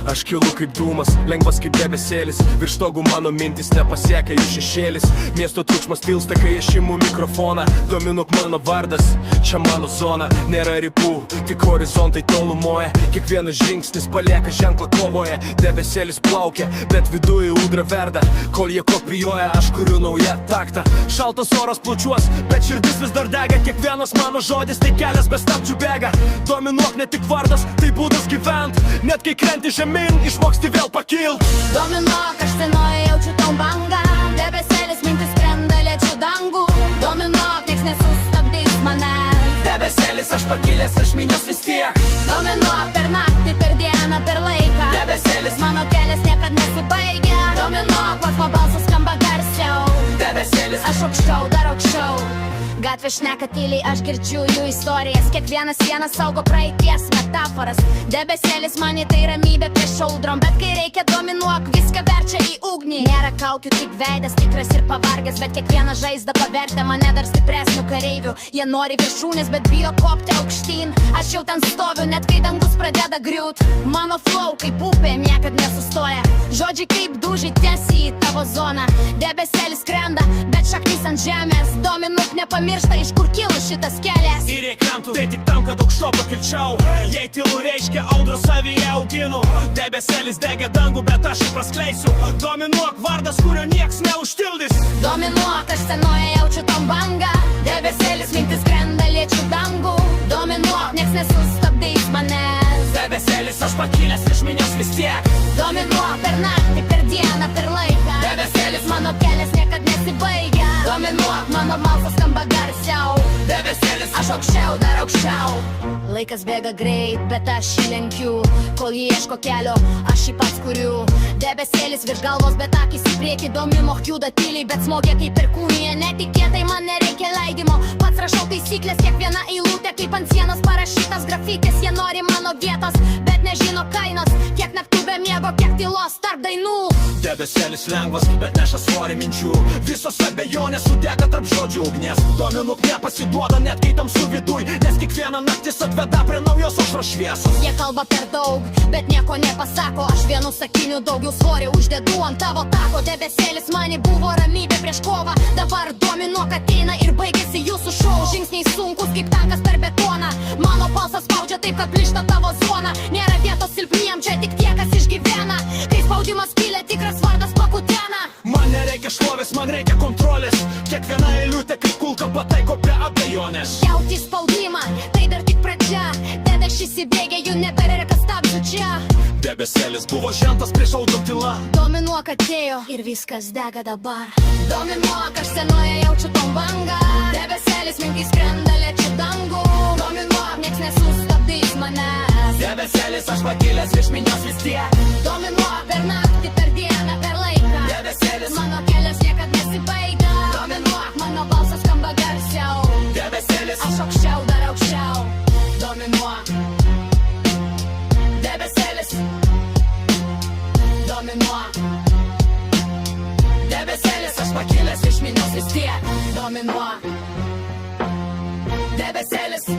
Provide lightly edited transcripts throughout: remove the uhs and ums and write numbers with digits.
Aš kilu kaip dūmas, lengvas kaip debesėlis. Virš stogų mano mintis nepasiekia jų šešėlis. Miesto triukšmas pilsta, kai aš imu mikrofoną. Dominuk mano vardas, čia mano zona. Nėra ribų, tik horizontai tolumoje. Kiekvienas žingsnis palieka ženklą kovoje. Debesėlis plaukia, bet viduje ūdra verda. Kol jie kopijuoja, aš kuriu naują taktą. Šaltas oras plaučiuos, bet širdis vis dar dega. Kiekvienas mano žodis, tai kelias be stabdžių bėga. Dominuok ne tik vardas, tai būdas gyvent. Net kai krenti žemyn, išmoksti vėl pakilt. Dominuok, aš senoje jaučiu tau bangą. Debesėlis mintis skrenda lėčiau dangų. Dominuok, nieks nesustabdys mane. Debesėlis aš pakilęs, aš minios vis tiek. Dominuok per naktį, per dieną, per laiką. Debesėlis mano kelias niekad nesibaigia. Dominuok, vos po balsas skamba garsiau. Debesėlis aš aukščiau, dar aukščiau. Gatvė šneka tyliai, aš girdžiu jų istorijas. Kiekviena siena saugo praeities metaforas. Debesėlis man tai ramybė prieš audrom. Bet kai reikia, dominuok, viską verčia į ugnį. Nėra kaukių, tik veidas, tikras ir pavargęs. Bet kiekviena žaizda pavertė mane dar stipresnių kareivių. Jie nori viršūnės, bet bijo kopti aukštyn. Aš jau ten stoviu, net kai dangus pradeda griūt. Mano flow kaip upė, niekad nesustoja. Žodžiai kaip dūžiai tiesiai į tavo zoną. Debesėlis skrenda, bet šaknis ant žemės. Dominuk nepamiršta, iš kur kilo šitas kelias. Ir jei krentu, tai tik tam, kad aukšto pakilčiau. Jei tylu reiškia audro savyje auginu. Debesėlis degė dangų, bet aš jį praskleisiu. Dominuok vardas, kurio nieks neužtildys. Dominuok, aš senoje jaučiu tom bangą. Debesėlis mintis skrenda lėčiau dangų. Dominuok, nieks nesustabdys manęs. Debesėlis aš pakilęs, iš minios vis tiek. Dominuok per naktį, per dieną, per laiką. Debesėlis mano kelias niekad nesibaigia. Dominuok, mano balsas skamba garsiau. Debesėlis aš aukščiau, dar aukščiau. Laikas bėga greit, bet aš jį lenkiu. Kol jį ieško kelio, aš jį pats kuriu. Debesėlis virš galvos, bet akis į priekį. Dominuok juda tyliai, bet smogia kaip perkūnija. Netikėtai man nereikia leidimo. Pats rašau taisyklės, kiekviena eilutė kaip ant sienos parašytas grafitis. Jie nori mano vietos, bet nežino kainos. Kiek naktų be miego, kiek tylos tarp dainų. Debesėlis lengvas, bet neša svorį minčių. Visos abejonės sudega tarp žodžių ugnies. Dominuk nepasiduoda, net kai tamsu viduj. Nes kiekviena naktis atveda prie naujos aušros šviesos. Jie kalba per daug, bet nieko nepasako. Aš vienu sakiniu daugiau svorį uždedu ant tavo tako. Debesėlis mani buvo ramybė prieš kovą. Dabar dominuok ateina ir baigėsi jūsų šou. Žingsniai sunkus kaip tankas per betoną. Mano balsas spaudžia taip, kad plyšta tavo zona. Nėra vietos silpniem, čia tik tie, kas išgyvena. Kai spaudimas kyla, tikras vardas pakutena. Man nereikia šlovės, man reikia kontrolės. Kiekviena eilutė kaip kulka pataiko be abejonės. Jauti spaudimą, tai dar tik pradžia. Tada šis įbėgė, jų nebereikia stabdžių čia. Debesėlis buvo žentas prieš audro tyla. Dominuok atėjo ir viskas dega dabar. Dominuok, aš senoje jaučiu tom bangą. Debesėlis mintys skrenda lėčiau dangų. Dominuok, nieks nesustabdys manęs. Debesėlis aš pakilęs virš minios vis tiek. Dominuok per naktį, per dieną, per laiką. Debesėlis mano kelias niekad nesibaigia. Dominuok, mano balsas skamba garsiau. Debesėlis aš aukščiau, dar aukščiau. Dominuok. Debesėlis. Dominuok. Debesėlis aš pakilęs iš minios vis tiek. Dominuok. Debesėlis.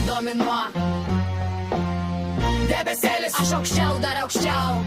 Dominuok. Debesėlis aš aukščiau, dar aukščiau.